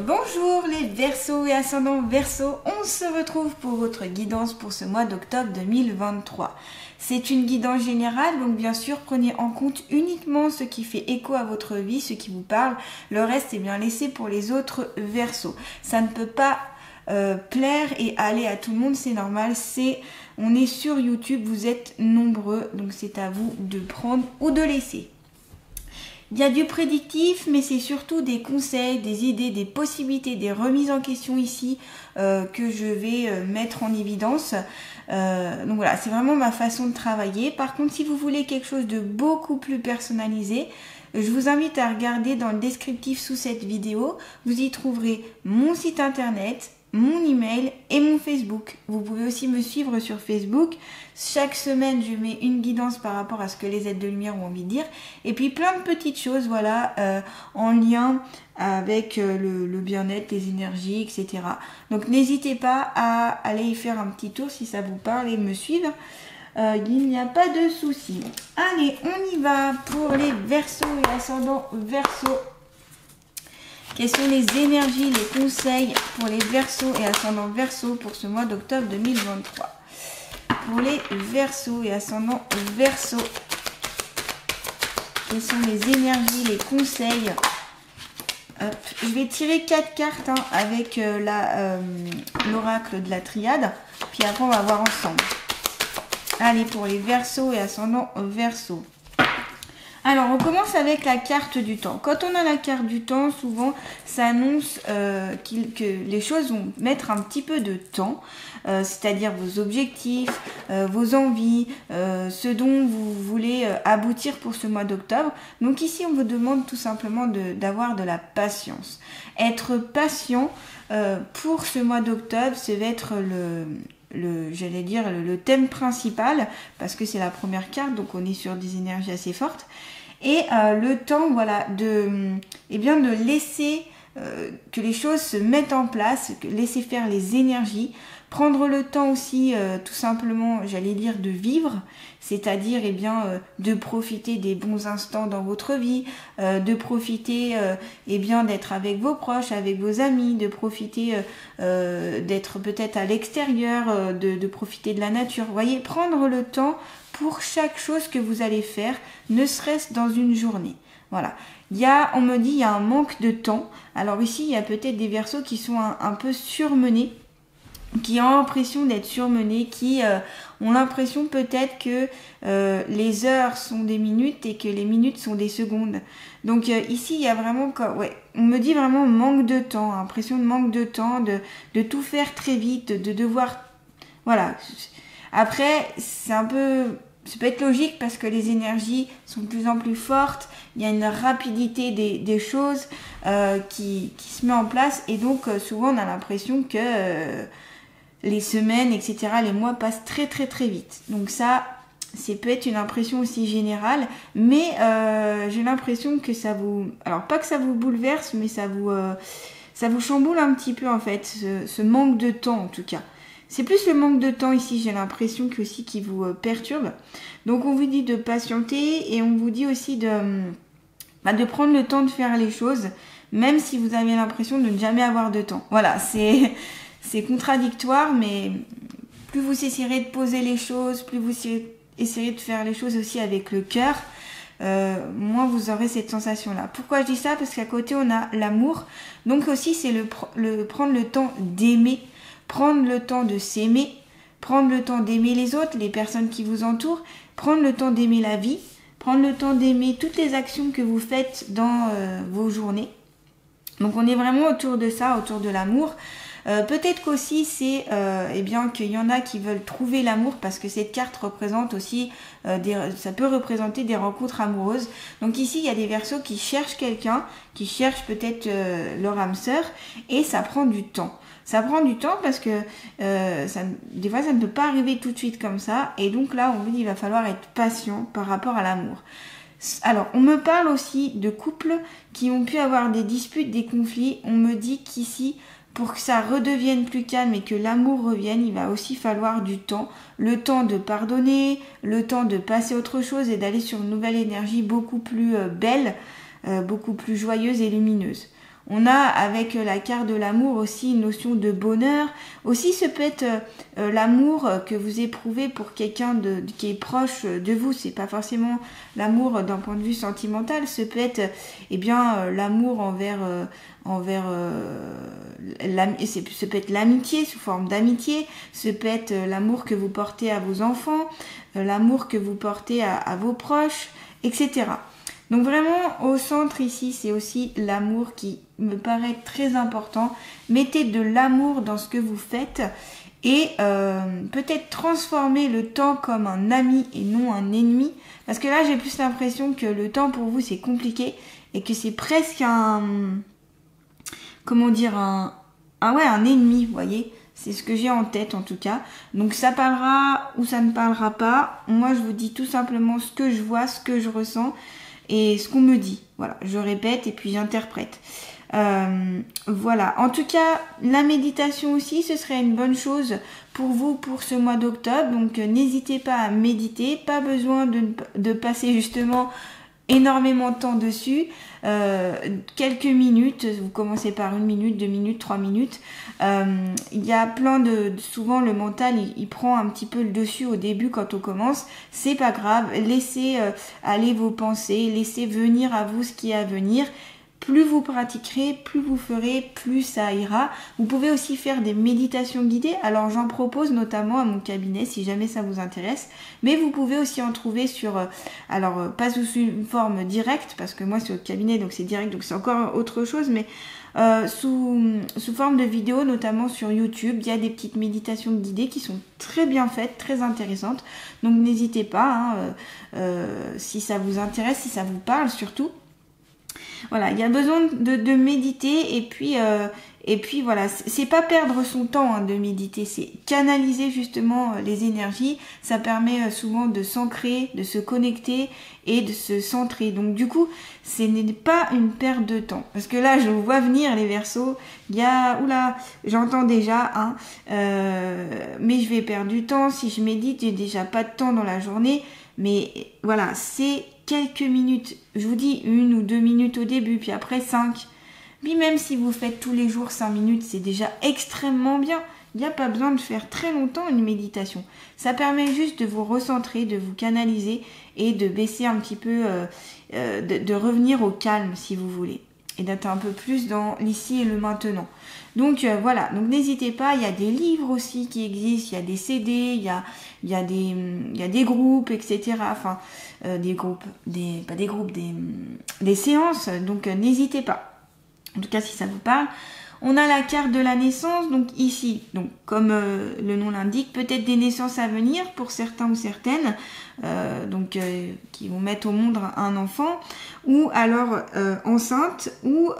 Bonjour les Verseaux et ascendants Verseaux, on se retrouve pour votre guidance pour ce mois d'octobre 2023. C'est une guidance générale, donc bien sûr prenez en compte uniquement ce qui fait écho à votre vie, ce qui vous parle, le reste est bien laissé pour les autres Verseaux. Ça ne peut pas plaire et aller à tout le monde, c'est normal, on est sur YouTube, vous êtes nombreux, donc c'est à vous de prendre ou de laisser. Il y a du prédictif, mais c'est surtout des conseils, des idées, des possibilités, des remises en question ici que je vais mettre en évidence. Donc voilà, c'est vraiment ma façon de travailler. Par contre, si vous voulez quelque chose de beaucoup plus personnalisé, je vous invite à regarder dans le descriptif sous cette vidéo. Vous y trouverez mon site internet, mon email et mon Facebook. Vous pouvez aussi me suivre sur Facebook. Chaque semaine, je mets une guidance par rapport à ce que les êtres de lumière ont envie de dire. Et puis plein de petites choses, voilà, en lien avec le bien-être, les énergies, etc. Donc n'hésitez pas à aller y faire un petit tour si ça vous parle et me suivre. Il n'y a pas de souci. Allez, on y va pour les Verseaux et ascendants Verseaux. Quelles sont les énergies, les conseils pour les Verseaux et ascendants Verseaux pour ce mois d'octobre 2023? Pour les Verseaux et ascendants Verseaux, quelles sont les énergies, les conseils? Je vais tirer 4 cartes avec l'oracle de la triade, puis après on va voir ensemble. Allez, pour les Verseaux et ascendants Verseaux. Alors, on commence avec la carte du temps. Quand on a la carte du temps, souvent, ça annonce que les choses vont mettre un petit peu de temps, c'est-à-dire vos objectifs, vos envies, ce dont vous voulez aboutir pour ce mois d'octobre. Donc ici, on vous demande tout simplement d'avoir de la patience. Être patient pour ce mois d'octobre, ça va être le thème principal, parce que c'est la première carte, donc on est sur des énergies assez fortes. Et le temps, voilà, de laisser que les choses se mettent en place, laisser faire les énergies, prendre le temps aussi, tout simplement, j'allais dire, de vivre, c'est-à-dire de profiter des bons instants dans votre vie, de profiter d'être avec vos proches, avec vos amis, de profiter d'être peut-être à l'extérieur, de profiter de la nature. Vous voyez, prendre le temps pour chaque chose que vous allez faire, ne serait-ce dans une journée. Voilà. On me dit il y a un manque de temps. Alors ici, il y a peut-être des Verseaux qui sont un peu surmenés, qui ont l'impression d'être surmenés, qui ont l'impression peut-être que les heures sont des minutes et que les minutes sont des secondes. Donc ici, il y a vraiment, on me dit vraiment manque de temps, impression de manque de temps, de tout faire très vite, de devoir, voilà. Après, ça peut être logique parce que les énergies sont de plus en plus fortes, il y a une rapidité des choses qui se met en place et donc souvent on a l'impression que les semaines, etc., les mois passent très très très vite. Donc ça peut être une impression aussi générale, mais j'ai l'impression que ça vous... Alors pas que ça vous bouleverse, mais ça vous chamboule un petit peu en fait, ce manque de temps en tout cas. C'est plus le manque de temps ici, j'ai l'impression aussi qui vous perturbe. Donc on vous dit de patienter et on vous dit aussi de prendre le temps de faire les choses, même si vous avez l'impression de ne jamais avoir de temps. Voilà, c'est contradictoire, mais plus vous essayerez de poser les choses, plus vous essayerez de faire les choses aussi avec le cœur, moins vous aurez cette sensation-là. Pourquoi je dis ça? Parce qu'à côté, on a l'amour. Donc aussi, c'est prendre le temps d'aimer, prendre le temps de s'aimer, prendre le temps d'aimer les autres, les personnes qui vous entourent, prendre le temps d'aimer la vie, prendre le temps d'aimer toutes les actions que vous faites dans vos journées. Donc on est vraiment autour de ça, autour de l'amour. Peut-être qu'aussi c'est qu'il y en a qui veulent trouver l'amour parce que cette carte représente aussi ça peut représenter des rencontres amoureuses. Donc ici il y a des Verseaux qui cherchent quelqu'un, qui cherchent peut-être leur âme sœur et ça prend du temps. Ça prend du temps parce que des fois ça ne peut pas arriver tout de suite comme ça et donc là on vous dit il va falloir être patient par rapport à l'amour. Alors on me parle aussi de couples qui ont pu avoir des disputes, des conflits. On me dit qu'ici pour que ça redevienne plus calme et que l'amour revienne, il va aussi falloir du temps. Le temps de pardonner, le temps de passer à autre chose et d'aller sur une nouvelle énergie beaucoup plus belle, beaucoup plus joyeuse et lumineuse. On a avec la carte de l'amour aussi une notion de bonheur. Aussi, ce peut être l'amour que vous éprouvez pour quelqu'un qui est proche de vous. C'est pas forcément l'amour d'un point de vue sentimental. Ce peut être l'amour ce peut être l'amitié sous forme d'amitié. Ce peut être l'amour que vous portez à vos enfants, l'amour que vous portez à vos proches, etc. Donc vraiment, au centre ici, c'est aussi l'amour qui me paraît très important. Mettez de l'amour dans ce que vous faites et peut-être transformer le temps comme un ami et non un ennemi. Parce que là, j'ai plus l'impression que le temps pour vous, c'est compliqué et que c'est presque un ennemi, vous voyez. C'est ce que j'ai en tête en tout cas. Donc ça parlera ou ça ne parlera pas. Moi, je vous dis tout simplement ce que je vois, ce que je ressens. Et ce qu'on me dit, voilà, je répète et puis j'interprète. Voilà, en tout cas, la méditation aussi, ce serait une bonne chose pour vous pour ce mois d'octobre. Donc n'hésitez pas à méditer, pas besoin de passer justement énormément de temps dessus. Quelques minutes, vous commencez par 1 minute, 2 minutes, 3 minutes. Il y a souvent le mental il prend un petit peu le dessus au début quand on commence. C'est pas grave, laissez aller vos pensées, laissez venir à vous ce qui est à venir. Plus vous pratiquerez, plus vous ferez, plus ça ira. Vous pouvez aussi faire des méditations guidées. Alors j'en propose notamment à mon cabinet si jamais ça vous intéresse. Mais vous pouvez aussi en trouver pas sous une forme directe, parce que moi c'est au cabinet donc c'est direct, donc c'est encore autre chose, mais sous forme de vidéo, notamment sur YouTube. Il y a des petites méditations guidées qui sont très bien faites, très intéressantes. Donc n'hésitez pas, si ça vous intéresse, si ça vous parle surtout. Voilà, il y a besoin de méditer et puis voilà, c'est pas perdre son temps de méditer, c'est canaliser justement les énergies. Ça permet souvent de s'ancrer, de se connecter et de se centrer. Donc du coup, ce n'est pas une perte de temps. Parce que là, je vous vois venir les Verseaux. J'entends déjà, mais je vais perdre du temps si je médite. J'ai déjà pas de temps dans la journée. Mais voilà, c'est quelques minutes, je vous dis 1 ou 2 minutes au début, puis après 5. Puis même si vous faites tous les jours 5 minutes, c'est déjà extrêmement bien. Il n'y a pas besoin de faire très longtemps une méditation. Ça permet juste de vous recentrer, de vous canaliser et de baisser un petit peu, de revenir au calme si vous voulez. Et d'être un peu plus dans l'ici et le maintenant. Donc voilà, donc n'hésitez pas, il y a des livres aussi qui existent, il y a des CD, il y a des groupes, etc. Enfin, des séances, donc n'hésitez pas. En tout cas, si ça vous parle. On a la carte de la naissance, donc ici, donc comme le nom l'indique, peut-être des naissances à venir pour certains ou certaines, qui vont mettre au monde un enfant, ou alors enceinte, ou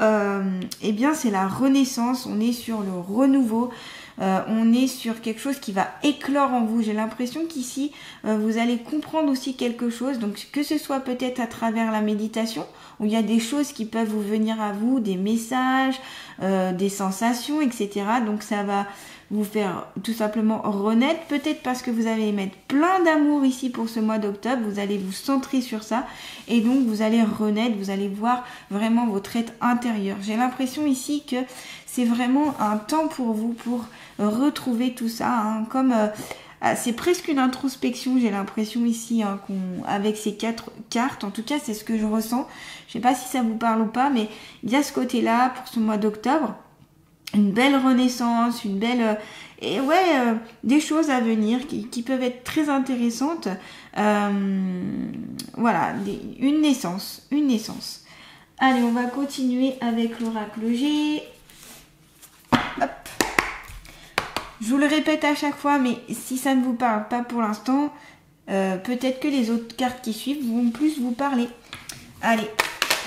c'est la renaissance, on est sur le renouveau, on est sur quelque chose qui va éclore en vous. J'ai l'impression qu'ici, vous allez comprendre aussi quelque chose, donc que ce soit peut-être à travers la méditation, où il y a des choses qui peuvent vous venir à vous, des messages, des sensations, etc. Donc ça va vous faire tout simplement renaître, peut-être parce que vous allez mettre plein d'amour ici pour ce mois d'octobre, vous allez vous centrer sur ça, et donc vous allez renaître, vous allez voir vraiment votre être intérieur. J'ai l'impression ici que c'est vraiment un temps pour vous, pour retrouver tout ça, c'est presque une introspection, j'ai l'impression ici, avec ces 4 cartes. En tout cas, c'est ce que je ressens. Je sais pas si ça vous parle ou pas, mais il y a ce côté-là pour ce mois d'octobre. Une belle renaissance, des choses à venir qui peuvent être très intéressantes. Une naissance. Allez, on va continuer avec l'oracle G. Hop. Je vous le répète à chaque fois, mais si ça ne vous parle pas pour l'instant, peut-être que les autres cartes qui suivent vont plus vous parler. Allez,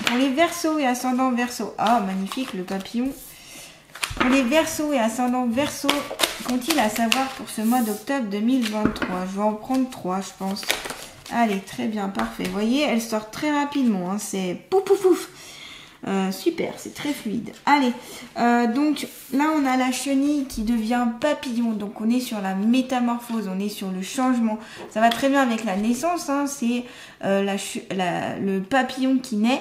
pour les Verseaux et ascendants Verseaux. Ah, magnifique, le papillon. Pour les Verseaux et ascendants Verseaux, qu'ont-ils à savoir pour ce mois d'octobre 2023? Je vais en prendre 3, je pense. Allez, très bien, parfait. Vous voyez, elles sortent très rapidement. C'est pouf, pouf, pouf. Super, c'est très fluide. Allez, donc là on a la chenille qui devient papillon, donc on est sur la métamorphose, on est sur le changement. Ça va très bien avec la naissance, c'est le papillon qui naît.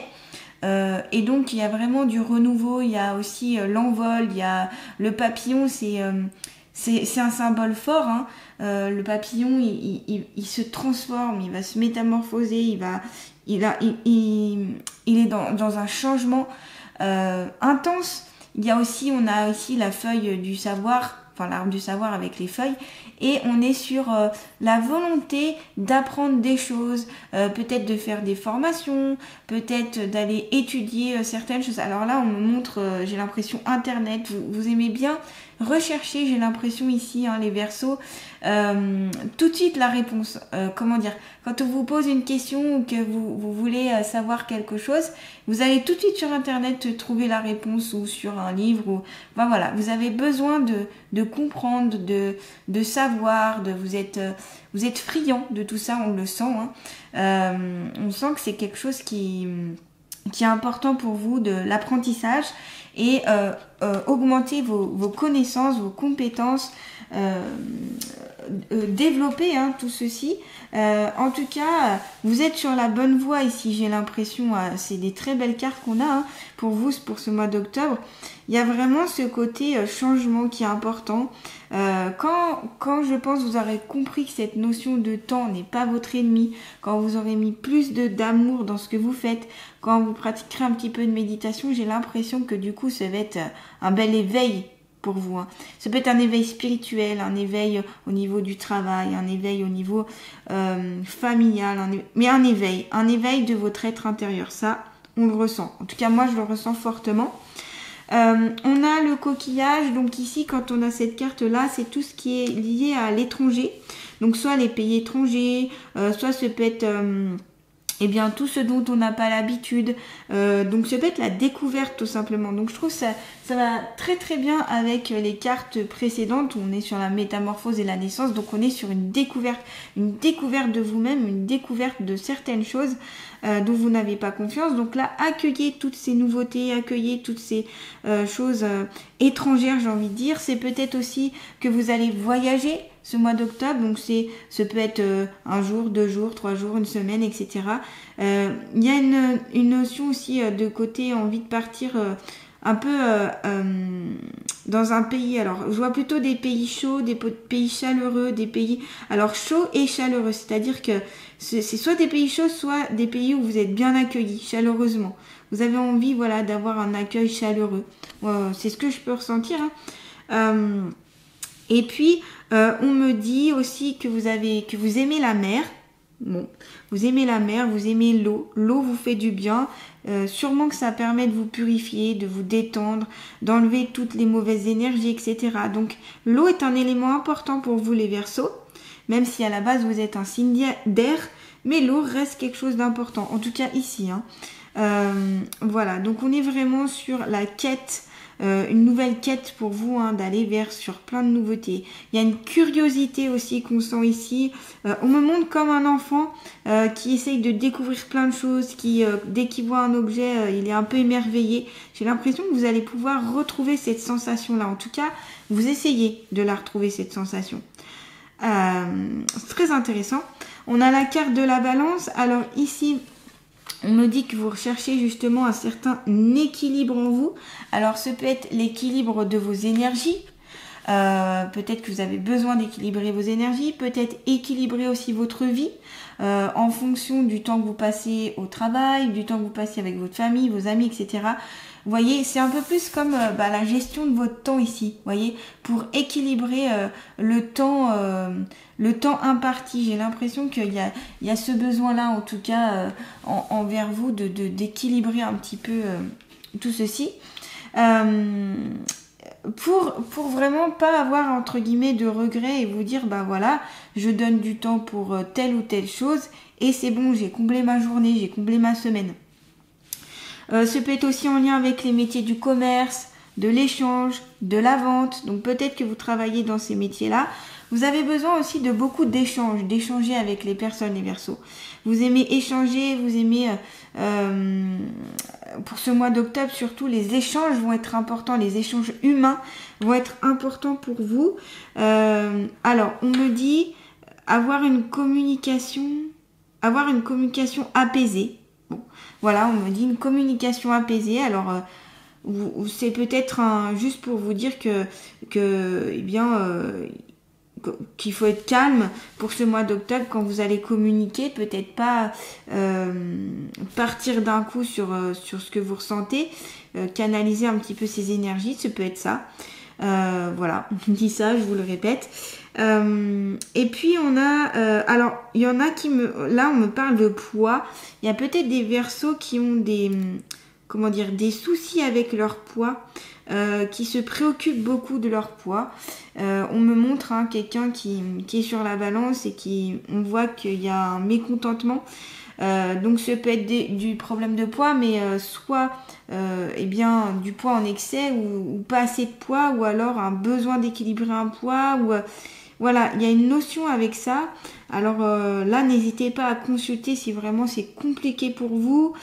Et donc il y a vraiment du renouveau, il y a aussi l'envol, il y a le papillon, c'est un symbole fort, hein. Le papillon, il se transforme, il va se métamorphoser, il est dans un changement intense. On a aussi la feuille du savoir, enfin l'arbre du savoir avec les feuilles, et on est sur la volonté d'apprendre des choses, peut-être de faire des formations, peut-être d'aller étudier certaines choses. Alors là, on me montre, j'ai l'impression, Internet, vous aimez bien rechercher, j'ai l'impression ici, hein, les Verseaux, tout de suite la réponse. Comment dire, quand on vous pose une question ou que vous voulez savoir quelque chose, vous allez tout de suite sur Internet trouver la réponse ou sur un livre. Ben voilà, vous avez besoin de comprendre, de savoir, vous êtes friand de tout ça, on le sent. Hein. On sent que c'est quelque chose qui est important pour vous, de l'apprentissage et augmenter vos connaissances, vos compétences, développer tout ceci. En tout cas, vous êtes sur la bonne voie ici, j'ai l'impression. C'est des très belles cartes qu'on a pour vous, pour ce mois d'octobre. Il y a vraiment ce côté changement qui est important. Quand je pense vous aurez compris que cette notion de temps n'est pas votre ennemi, quand vous aurez mis plus d'amour dans ce que vous faites, quand vous pratiquerez un petit peu de méditation, j'ai l'impression que du coup ça va être un bel éveil pour vous. Hein. Ça peut être un éveil spirituel, un éveil au niveau du travail, un éveil au niveau familial, mais un éveil de votre être intérieur. Ça, on le ressent. En tout cas, moi, je le ressens fortement. On a le coquillage, donc ici quand on a cette carte là, c'est tout ce qui est lié à l'étranger, donc soit les pays étrangers, soit ça peut être tout ce dont on n'a pas l'habitude, donc ça peut être la découverte tout simplement. Donc je trouve ça va très très bien avec les cartes précédentes où on est sur la métamorphose et la naissance, donc on est sur une découverte de vous-même, une découverte de certaines choses dont vous n'avez pas confiance. Donc là, accueillez toutes ces nouveautés, accueillez toutes ces choses étrangères, j'ai envie de dire. C'est peut-être aussi que vous allez voyager ce mois d'octobre, donc ça peut être un jour, 2 jours, 3 jours, une semaine, etc. Il y a une notion aussi de côté envie de partir un peu dans un pays. Alors, je vois plutôt des pays chauds, des pays chaleureux, des pays alors chauds et chaleureux, c'est-à-dire que c'est soit des pays chauds, soit des pays où vous êtes bien accueillis, chaleureusement. Vous avez envie, voilà, d'avoir un accueil chaleureux. C'est ce que je peux ressentir. Hein. Et puis, on me dit aussi que vous aimez la mer. Bon, vous aimez la mer, vous aimez l'eau. L'eau vous fait du bien. Sûrement que ça permet de vous purifier, de vous détendre, d'enlever toutes les mauvaises énergies, etc. Donc, l'eau est un élément important pour vous, les Verseaux. Même si à la base, vous êtes un signe d'air. Mais l'eau reste quelque chose d'important. En tout cas, ici. Hein. Voilà, donc on est vraiment sur la quête. Une nouvelle quête pour vous, d'aller sur plein de nouveautés. Il y a une curiosité aussi qu'on sent ici. On me montre comme un enfant qui essaye de découvrir plein de choses, qui dès qu'il voit un objet, il est un peu émerveillé. J'ai l'impression que vous allez pouvoir retrouver cette sensation-là. En tout cas, vous essayez de la retrouver, cette sensation. C'est très intéressant. On a la carte de la balance. Alors ici, on me dit que vous recherchez justement un certain équilibre en vous. Alors, ce peut être l'équilibre de vos énergies. Peut-être que vous avez besoin d'équilibrer vos énergies. Peut-être équilibrer aussi votre vie en fonction du temps que vous passez au travail, du temps que vous passez avec votre famille, vos amis, etc. Vous voyez, c'est un peu plus comme la gestion de votre temps ici. Vous voyez, pour équilibrer le temps imparti. J'ai l'impression qu'il y a ce besoin-là, en tout cas, envers vous, d'équilibrer un petit peu tout ceci. Pour vraiment pas avoir, entre guillemets, de regrets et vous dire, voilà, je donne du temps pour telle ou telle chose et c'est bon, j'ai comblé ma journée, j'ai comblé ma semaine. Ce peut être aussi en lien avec les métiers du commerce, de l'échange, de la vente. Donc peut-être que vous travaillez dans ces métiers-là. Vous avez besoin aussi de beaucoup d'échanges, d'échanger avec les personnes, les Verseaux. Vous aimez échanger, vous aimez, pour ce mois d'octobre surtout, les échanges vont être importants, les échanges humains vont être importants pour vous. Alors, on me dit avoir une communication apaisée. Bon, voilà, on me dit une communication apaisée. Alors, c'est peut-être juste pour vous dire eh bien, qu'il faut être calme pour ce mois d'octobre quand vous allez communiquer, peut-être pas partir d'un coup sur ce que vous ressentez, canaliser un petit peu ces énergies, ça peut être ça. Voilà, on dit ça, je vous le répète. Et puis on a, alors il y en a là on me parle de poids. Il y a peut-être des Verseaux qui ont des soucis avec leur poids, qui se préoccupent beaucoup de leur poids. On me montre quelqu'un qui est sur la balance et on voit qu'il y a un mécontentement. Donc ça peut être du problème de poids, mais soit du poids en excès ou pas assez de poids, ou alors un besoin d'équilibrer un poids, ou voilà, il y a une notion avec ça. Alors là, n'hésitez pas à consulter si vraiment c'est compliqué pour vous.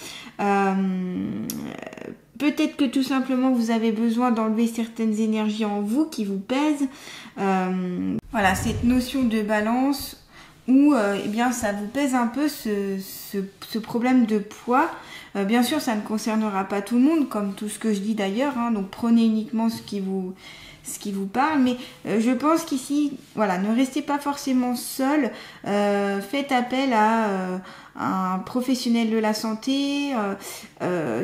Peut-être que tout simplement vous avez besoin d'enlever certaines énergies en vous qui vous pèsent. Voilà, cette notion de balance où ça vous pèse un peu ce problème de poids. Bien sûr, ça ne concernera pas tout le monde, comme tout ce que je dis d'ailleurs, donc prenez uniquement ce qui vous parle, mais je pense qu'ici, voilà, ne restez pas forcément seul, faites appel à un professionnel de la santé,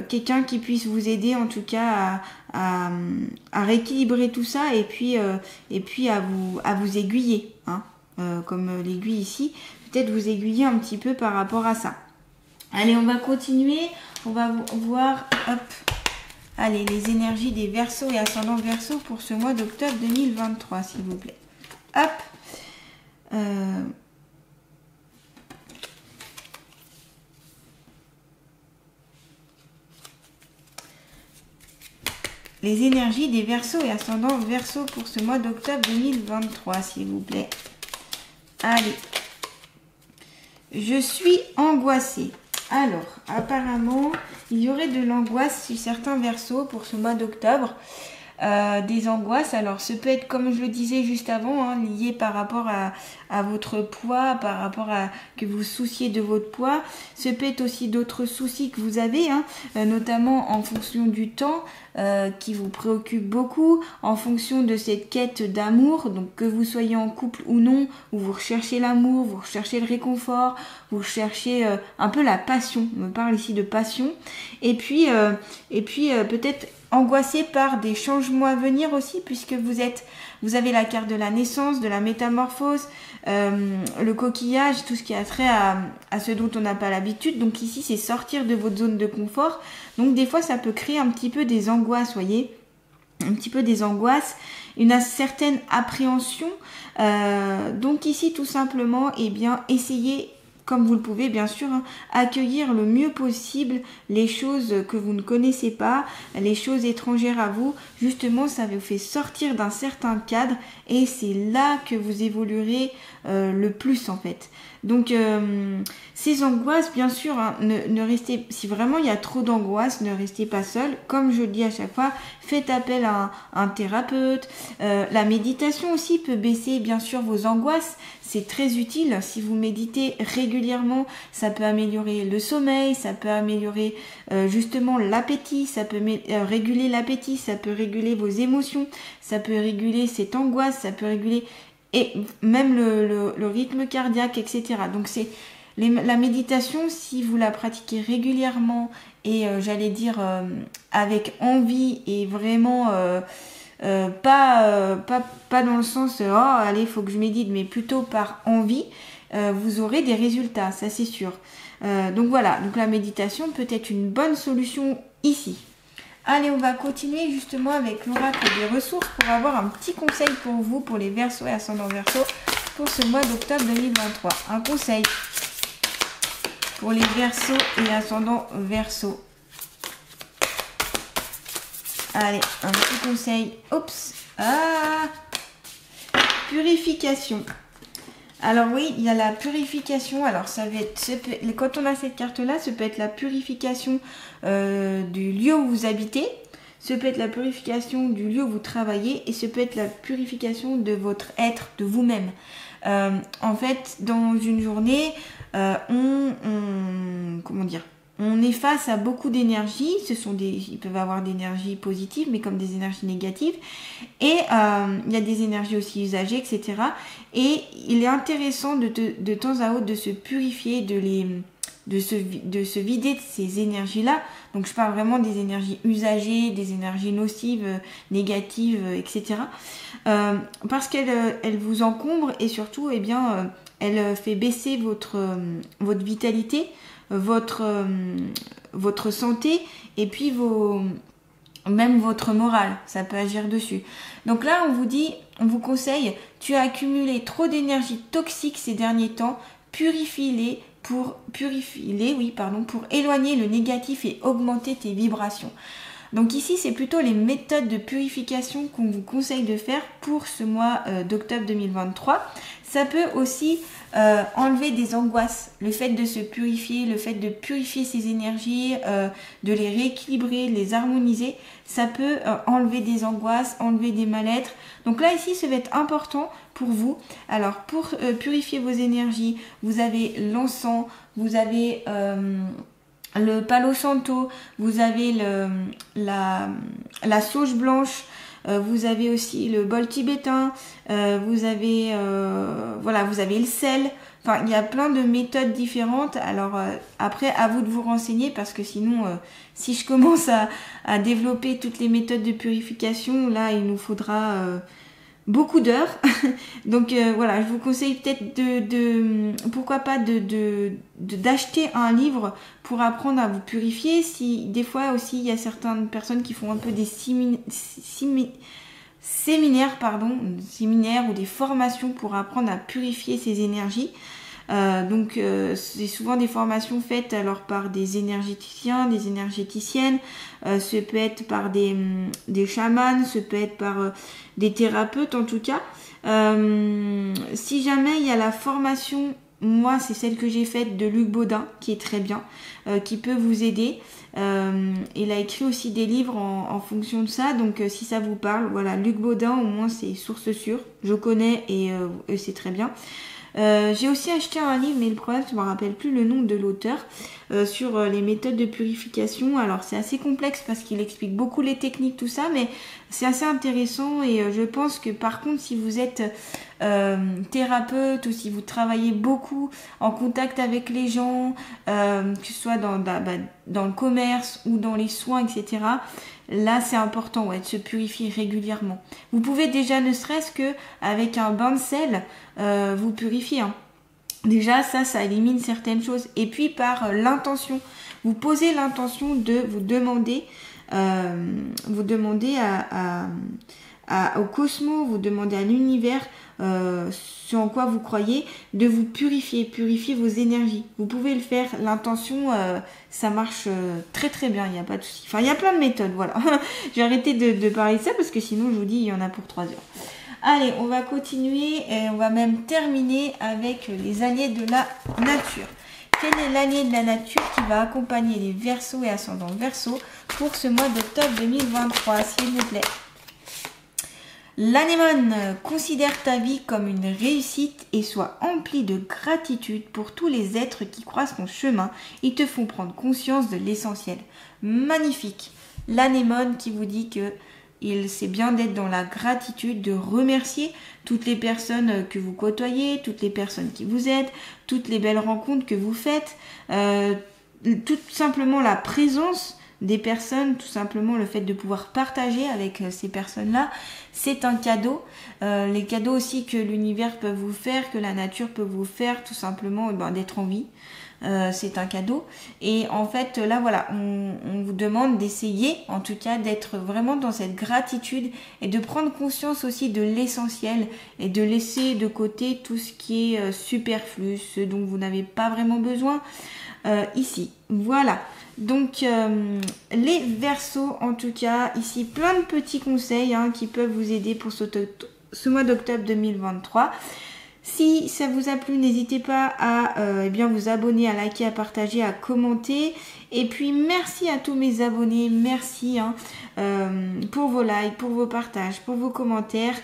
quelqu'un qui puisse vous aider en tout cas à rééquilibrer tout ça et puis à vous aiguiller, comme l'aiguille ici, peut-être vous aiguiller un petit peu par rapport à ça. Allez, on va continuer, on va voir, allez, les énergies des Verseaux et ascendants Verseaux pour ce mois d'octobre 2023, s'il vous plaît. Hop. Les énergies des Verseaux et ascendants Verseaux pour ce mois d'octobre 2023, s'il vous plaît. Allez. Je suis angoissée. Alors, apparemment, il y aurait de l'angoisse chez certains Verseaux pour ce mois d'octobre. Des angoisses, alors ce peut être, comme je le disais juste avant, lié par rapport à votre poids, par rapport à que vous souciez de votre poids. Ce peut être aussi d'autres soucis que vous avez, notamment en fonction du temps qui vous préoccupe beaucoup, en fonction de cette quête d'amour, donc que vous soyez en couple ou non, où vous recherchez l'amour, vous recherchez le réconfort, vous recherchez un peu la passion. On me parle ici de passion. Et puis peut-être angoissé par des changements à venir aussi, puisque vous avez la carte de la naissance, de la métamorphose, le coquillage, tout ce qui a trait à ce dont on n'a pas l'habitude. Donc ici, c'est sortir de votre zone de confort. Donc des fois, ça peut créer un petit peu des angoisses, voyez, un petit peu des angoisses, une certaine appréhension. Donc ici, tout simplement, essayez, comme vous le pouvez bien sûr, accueillir le mieux possible les choses que vous ne connaissez pas, les choses étrangères à vous. Justement, ça vous fait sortir d'un certain cadre et c'est là que vous évoluerez le plus en fait. Donc ces angoisses, bien sûr, ne restez, si vraiment il y a trop d'angoisse, ne restez pas seul. Comme je le dis à chaque fois, faites appel à un thérapeute. La méditation aussi peut baisser bien sûr vos angoisses. C'est très utile. Si vous méditez régulièrement, ça peut améliorer le sommeil, ça peut améliorer justement l'appétit, ça peut réguler l'appétit, ça peut réguler vos émotions, ça peut réguler cette angoisse, ça peut réguler et même le rythme cardiaque, etc. Donc c'est la méditation, si vous la pratiquez régulièrement et j'allais dire avec envie et vraiment pas dans le sens oh allez faut que je médite, mais plutôt par envie, vous aurez des résultats, ça c'est sûr. Donc voilà, donc la méditation peut être une bonne solution ici. Allez, on va continuer justement avec l'oracle des ressources pour avoir un petit conseil pour vous, pour les Verseaux et ascendants Verseaux, pour ce mois d'octobre 2023. Un conseil pour les Verseaux et ascendants Verseaux. Allez, un petit conseil. Oups. Purification. Alors oui, il y a la purification. Alors ça va être, quand on a cette carte-là, ça peut être la purification du lieu où vous habitez. Ça peut être la purification du lieu où vous travaillez. Et ça peut être la purification de votre être, de vous-même. En fait, dans une journée, comment dire, on est face à beaucoup d'énergie. Ils peuvent avoir des énergies positives, mais comme des énergies négatives. Et il y a des énergies aussi usagées, etc. Et il est intéressant de temps à autre de se purifier, de se vider de ces énergies-là. Donc je parle vraiment des énergies usagées, des énergies nocives, négatives, etc. Parce qu'elle vous encombre et surtout, eh bien, elle fait baisser votre vitalité, votre santé et puis même votre morale, ça peut agir dessus. Donc là, on vous conseille, tu as accumulé trop d'énergie toxique ces derniers temps, purifie-les pour éloigner le négatif et augmenter tes vibrations. Donc ici, c'est plutôt les méthodes de purification qu'on vous conseille de faire pour ce mois d'octobre 2023. Ça peut aussi enlever des angoisses. Le fait de se purifier, le fait de purifier ses énergies, de les rééquilibrer, de les harmoniser, ça peut enlever des angoisses, enlever des mal-être. Donc là, ici, ça va être important pour vous. Alors, pour purifier vos énergies, vous avez l'encens, vous avez le palo santo, vous avez la sauge blanche, vous avez aussi le bol tibétain, vous avez le sel. Enfin, il y a plein de méthodes différentes. Alors après, à vous de vous renseigner parce que sinon, si je commence à développer toutes les méthodes de purification, là, il nous faudra beaucoup d'heures. Donc voilà, je vous conseille peut-être pourquoi pas d'acheter un livre pour apprendre à vous purifier. Si des fois aussi il y a certaines personnes qui font un peu des séminaires ou des formations pour apprendre à purifier ses énergies. C'est souvent des formations faites alors par des énergéticiens, des énergéticiennes, ce peut être par des chamans, ce peut être par des thérapeutes en tout cas. Si jamais il y a la formation, moi c'est celle que j'ai faite de Luc Baudin qui est très bien, qui peut vous aider. Il a écrit aussi des livres en fonction de ça, donc si ça vous parle, voilà, Luc Baudin au moins c'est source sûre, je connais et c'est très bien. J'ai aussi acheté un livre, mais le problème, je ne me rappelle plus le nom de l'auteur, sur les méthodes de purification. Alors c'est assez complexe parce qu'il explique beaucoup les techniques, tout ça, mais c'est assez intéressant et je pense que par contre, si vous êtes thérapeute ou si vous travaillez beaucoup en contact avec les gens, que ce soit dans le commerce ou dans les soins, etc., là, c'est important de se purifier régulièrement. Vous pouvez déjà, ne serait-ce que avec un bain de sel, vous purifier. Déjà, ça élimine certaines choses. Et puis, par l'intention, vous posez l'intention de vous demander au cosmos, vous demandez à l'univers ce en quoi vous croyez, de vous purifier vos énergies. Vous pouvez le faire, l'intention, ça marche très très bien, il n'y a pas de souci. Enfin, il y a plein de méthodes, voilà. J'ai arrêté de parler de ça parce que sinon, je vous dis, il y en a pour 3 heures. Allez, on va continuer et on va même terminer avec les alliés de la nature. Quel est l'allié de la nature qui va accompagner les Verseaux et ascendants Verseaux pour ce mois d'octobre 2023, s'il vous plaît? L'anémone, considère ta vie comme une réussite et sois empli de gratitude pour tous les êtres qui croisent ton chemin et te font prendre conscience de l'essentiel. Magnifique. L'anémone qui vous dit que c'est bien d'être dans la gratitude, de remercier toutes les personnes que vous côtoyez, toutes les personnes qui vous aident, toutes les belles rencontres que vous faites, tout simplement la présence des personnes, tout simplement le fait de pouvoir partager avec ces personnes-là, c'est un cadeau. Les cadeaux aussi que l'univers peut vous faire, que la nature peut vous faire, tout simplement d'être en vie. C'est un cadeau. Et en fait, là, voilà, on vous demande d'essayer, en tout cas, d'être vraiment dans cette gratitude et de prendre conscience aussi de l'essentiel et de laisser de côté tout ce qui est superflu, ce dont vous n'avez pas vraiment besoin ici. Voilà. Donc, les Verseaux, en tout cas, ici, plein de petits conseils qui peuvent vous aider pour ce mois d'octobre 2023. Si ça vous a plu, n'hésitez pas à eh bien vous abonner, à liker, à partager, à commenter. Et puis merci à tous mes abonnés, merci pour vos likes, pour vos partages, pour vos commentaires.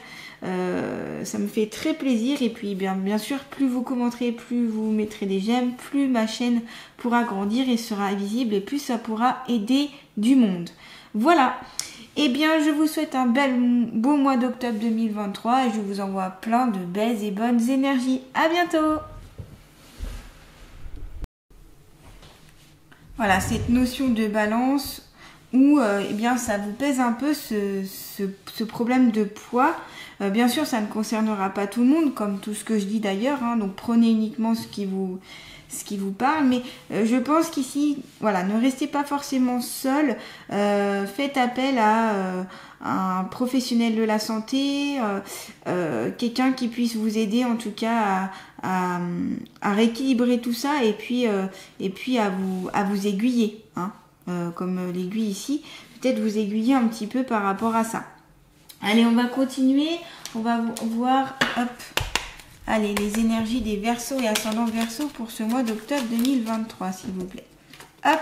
Ça me fait très plaisir. Et puis bien sûr, plus vous commenterez, plus vous mettrez des j'aime, plus ma chaîne pourra grandir et sera visible et plus ça pourra aider du monde. Voilà. Eh bien, je vous souhaite un beau mois d'octobre 2023 et je vous envoie plein de belles et bonnes énergies. À bientôt! Voilà, cette notion de balance où eh bien, ça vous pèse un peu ce problème de poids. Bien sûr, ça ne concernera pas tout le monde, comme tout ce que je dis d'ailleurs. Donc, prenez uniquement ce qui vous parle, mais je pense qu'ici, voilà, ne restez pas forcément seul, faites appel à un professionnel de la santé, quelqu'un qui puisse vous aider en tout cas à rééquilibrer tout ça et puis à vous aiguiller, comme l'aiguille ici, peut-être vous aiguiller un petit peu par rapport à ça. Allez, on va continuer, on va voir, hop. Allez, les énergies des Verseaux et ascendants Verseaux pour ce mois d'octobre 2023, s'il vous plaît. Hop.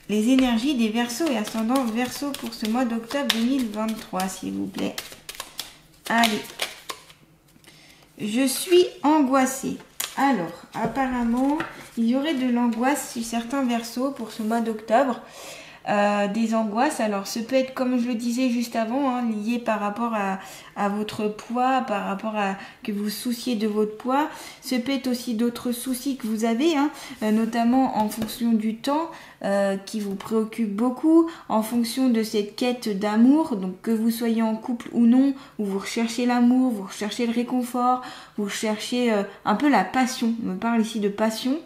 Les énergies des Verseaux et ascendants Verseaux pour ce mois d'octobre 2023, s'il vous plaît. Allez. Je suis angoissée. Alors, apparemment, il y aurait de l'angoisse chez certains Verseaux pour ce mois d'octobre. Des angoisses, alors ce peut être, comme je le disais juste avant, lié par rapport à votre poids, par rapport à que vous souciez de votre poids. Ce peut être aussi d'autres soucis que vous avez, notamment en fonction du temps qui vous préoccupe beaucoup, en fonction de cette quête d'amour, donc que vous soyez en couple ou non, où vous recherchez l'amour, vous recherchez le réconfort, vous recherchez un peu la passion. On me parle ici de passion.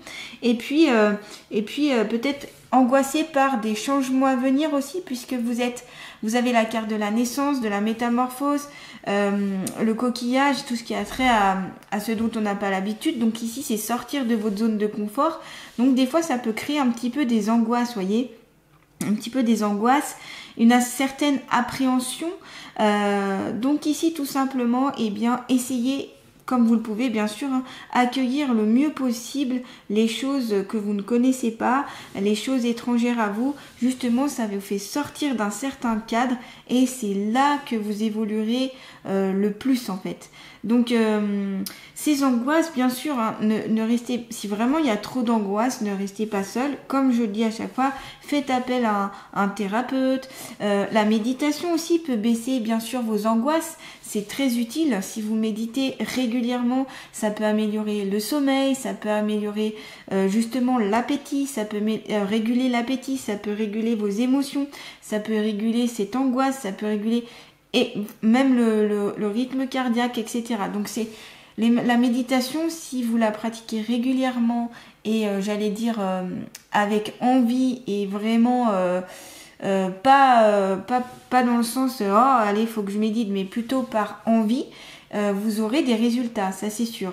Et puis peut-être angoissé par des changements à venir aussi, puisque vous avez la carte de la naissance, de la métamorphose, le coquillage, tout ce qui a trait à ce dont on n'a pas l'habitude. Donc ici, c'est sortir de votre zone de confort. Donc des fois, ça peut créer un petit peu des angoisses, voyez, un petit peu des angoisses, une certaine appréhension. Donc ici, tout simplement, eh bien, essayez, comme vous le pouvez bien sûr, accueillir le mieux possible les choses que vous ne connaissez pas, les choses étrangères à vous. Justement, ça vous fait sortir d'un certain cadre et c'est là que vous évoluerez le plus en fait. Donc ces angoisses, bien sûr, ne restez, si vraiment il y a trop d'angoisse, ne restez pas seul. Comme je le dis à chaque fois, faites appel à un thérapeute. La méditation aussi peut baisser bien sûr vos angoisses. C'est très utile. Si vous méditez régulièrement, ça peut améliorer le sommeil, ça peut améliorer justement l'appétit, ça peut réguler l'appétit, ça peut réguler vos émotions, ça peut réguler cette angoisse, ça peut réguler et même le rythme cardiaque, etc. Donc c'est la méditation, si vous la pratiquez régulièrement et j'allais dire avec envie et vraiment pas dans le sens oh allez il faut que je médite, mais plutôt par envie, vous aurez des résultats, ça c'est sûr.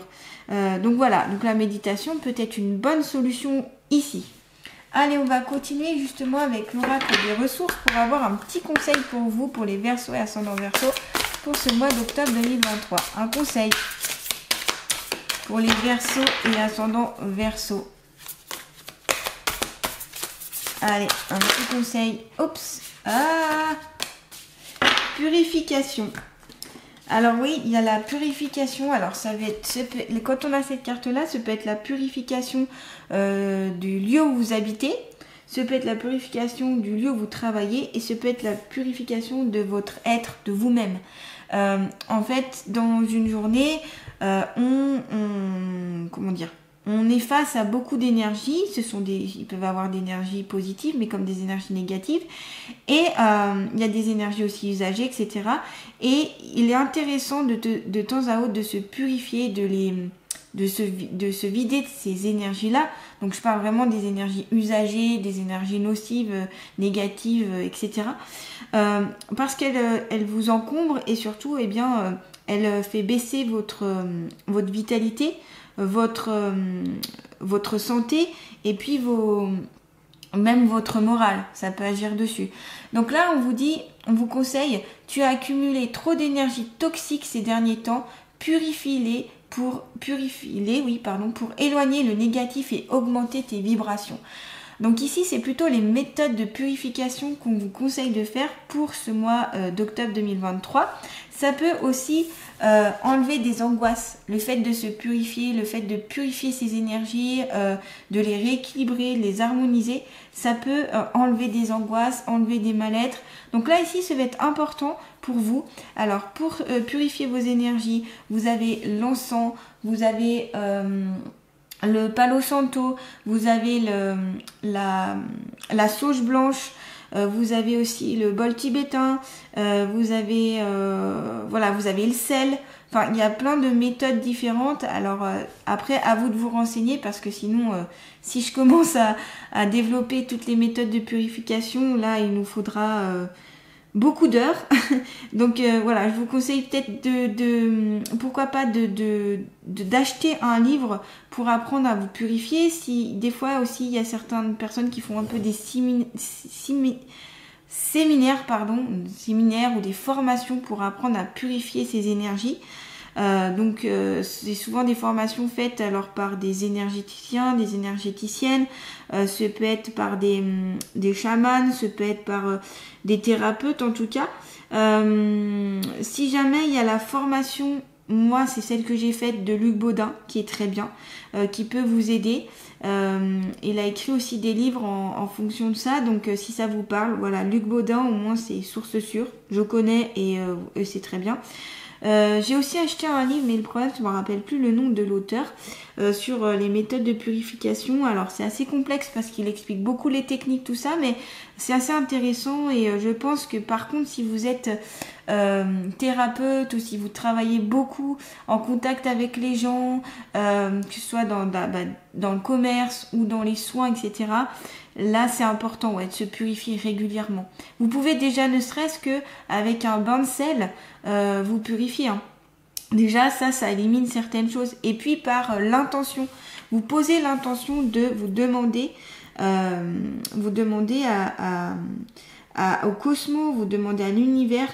Donc voilà, donc la méditation peut être une bonne solution ici. Allez, on va continuer justement avec l'oracle des ressources pour avoir un petit conseil pour vous, pour les Verseaux et ascendants Verseaux, pour ce mois d'octobre 2023. Un conseil pour les Verseaux et ascendants Verseaux. Allez, un petit conseil. Oups. Purification. Alors oui, il y a la purification. Alors ça va être, quand on a cette carte-là, ça peut être la purification du lieu où vous habitez. Ça peut être la purification du lieu où vous travaillez. Et ça peut être la purification de votre être, de vous-même. En fait, dans une journée, on est face à beaucoup d'énergie. Ils peuvent avoir des énergies positives, mais comme des énergies négatives. Et il y a des énergies aussi usagées, etc. Et il est intéressant de temps à autre de se purifier, de se vider de ces énergies-là. Donc je parle vraiment des énergies usagées, des énergies nocives, négatives, etc. Parce qu'elles vous encombrent et surtout, eh bien, elle fait baisser votre vitalité, votre santé et puis même votre morale, ça peut agir dessus. Donc là, on vous conseille, tu as accumulé trop d'énergie toxique ces derniers temps, purifie-les pour éloigner le négatif et augmenter tes vibrations. Donc ici, c'est plutôt les méthodes de purification qu'on vous conseille de faire pour ce mois d'octobre 2023. Ça peut aussi enlever des angoisses, le fait de se purifier, le fait de purifier ses énergies, de les rééquilibrer, de les harmoniser, ça peut enlever des angoisses, enlever des mal-être. Donc là, ici, ça va être important pour vous. Alors, pour purifier vos énergies, vous avez l'encens, vous avez le palo santo, vous avez la sauge blanche, vous avez aussi le bol tibétain, vous avez le sel. Enfin, il y a plein de méthodes différentes. Alors après, à vous de vous renseigner parce que sinon, si je commence à développer toutes les méthodes de purification, là, il nous faudra beaucoup d'heures. Donc voilà, je vous conseille peut-être pourquoi pas d'acheter un livre pour apprendre à vous purifier. Si des fois aussi il y a certaines personnes qui font un peu des séminaires ou des formations pour apprendre à purifier ses énergies. C'est souvent des formations faites alors par des énergéticiens, des énergéticiennes, ce peut être par des chamans, ce peut être par des thérapeutes en tout cas. Si jamais il y a la formation, moi c'est celle que j'ai faite de Luc Baudin qui est très bien, qui peut vous aider. Il a écrit aussi des livres en fonction de ça, donc si ça vous parle, voilà, Luc Baudin au moins c'est source sûre, je connais et c'est très bien. J'ai aussi acheté un livre, mais le problème, je ne me rappelle plus le nom de l'auteur, sur les méthodes de purification. Alors, c'est assez complexe parce qu'il explique beaucoup les techniques, tout ça, mais c'est assez intéressant et je pense que par contre, si vous êtes thérapeute ou si vous travaillez beaucoup en contact avec les gens, que ce soit dans le commerce ou dans les soins, etc., là, c'est important de se purifier régulièrement. Vous pouvez déjà, ne serait-ce que avec un bain de sel, vous purifier. Déjà, ça élimine certaines choses. Et puis, par l'intention, vous posez l'intention de vous demander au cosmos, vous demandez à l'univers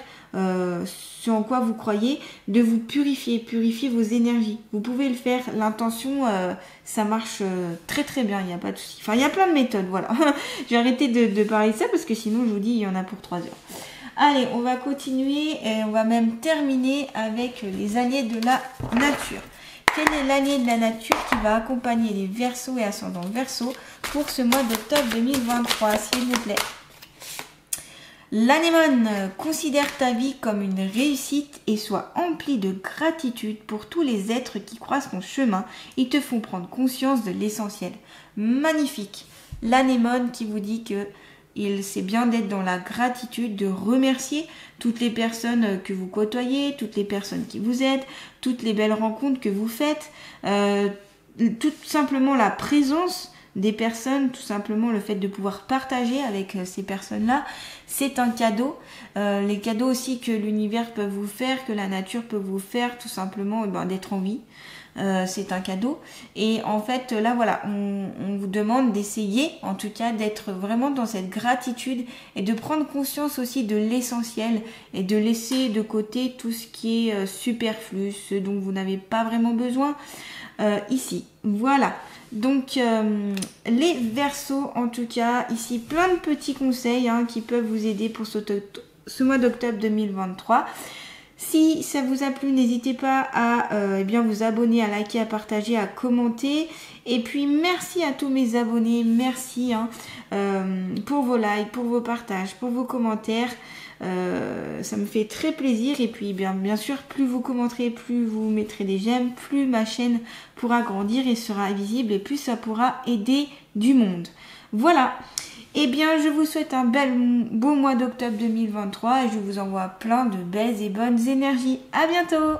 sur en quoi vous croyez, de vous purifier vos énergies. Vous pouvez le faire, l'intention, ça marche très très bien, il n'y a pas de souci. Enfin, il y a plein de méthodes, voilà. J'ai arrêté de parler de ça parce que sinon, je vous dis, il y en a pour 3 heures. Allez, on va continuer et on va même terminer avec les alliés de la nature. Quel est l'allié de la nature qui va accompagner les Verseaux et ascendants Verseaux pour ce mois d'octobre 2023, s'il vous plaît? L'anémone, considère ta vie comme une réussite et sois empli de gratitude pour tous les êtres qui croisent ton chemin et te font prendre conscience de l'essentiel. Magnifique. L'anémone qui vous dit que c'est bien d'être dans la gratitude, de remercier toutes les personnes que vous côtoyez, toutes les personnes qui vous aident, toutes les belles rencontres que vous faites, tout simplement la présence des personnes, tout simplement le fait de pouvoir partager avec ces personnes-là, c'est un cadeau. Les cadeaux aussi que l'univers peut vous faire, que la nature peut vous faire, tout simplement d'être en vie. C'est un cadeau. Et en fait, là, voilà, on vous demande d'essayer, en tout cas, d'être vraiment dans cette gratitude et de prendre conscience aussi de l'essentiel et de laisser de côté tout ce qui est superflu, ce dont vous n'avez pas vraiment besoin ici. Voilà. Donc, les Verseaux, en tout cas, ici, plein de petits conseils qui peuvent vous aider pour ce mois d'octobre 2023. Si ça vous a plu, n'hésitez pas à vous abonner, à liker, à partager, à commenter. Et puis, merci à tous mes abonnés. Merci pour vos likes, pour vos partages, pour vos commentaires. Ça me fait très plaisir. Et puis, bien sûr, plus vous commenterez, plus vous mettrez des j'aime, plus ma chaîne pourra grandir et sera visible et plus ça pourra aider du monde. Voilà. Eh bien, je vous souhaite un beau mois d'octobre 2023 et je vous envoie plein de belles et bonnes énergies. À bientôt!